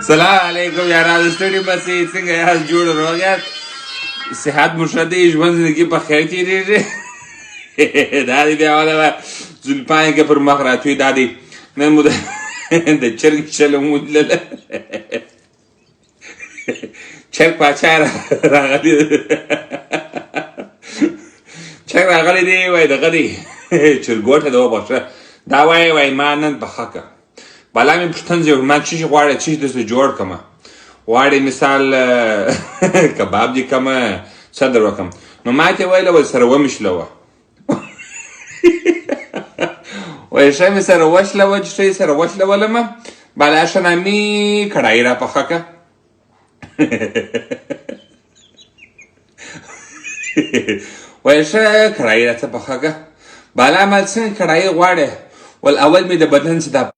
سلام علیکم یارانو ستړي مسئ څنګه یاست جوړ روغ یاست صحت مو ښه دی ژوند زندګي په خیر تېرېږي دا دی بیا والا زلفان کې پر مخ راتوی دا دی نن مو د چرګ چلم ولیدله چرګ پاچا راغلی چرګ راغلی دی وایي دغه دی چرګوټه ده وبخښه دا وایي ما نن پخه که بالا مې پوښتنه ځای ما څه شي غواړې څه شي درته جوړ کړمه غواړې مثال کباب دې کړمه څه در وکړم نو ما ته یې ویله ول سره ومشلوه وایي ښه مې سره وشلوه چې ښه یې سره وشلولمه بالا ښه نامي کړایي را پخه که وایي ښه کړایي راته پخه که بالا ما څنګه کړایي غواړې ول اول مې د بدن څه دا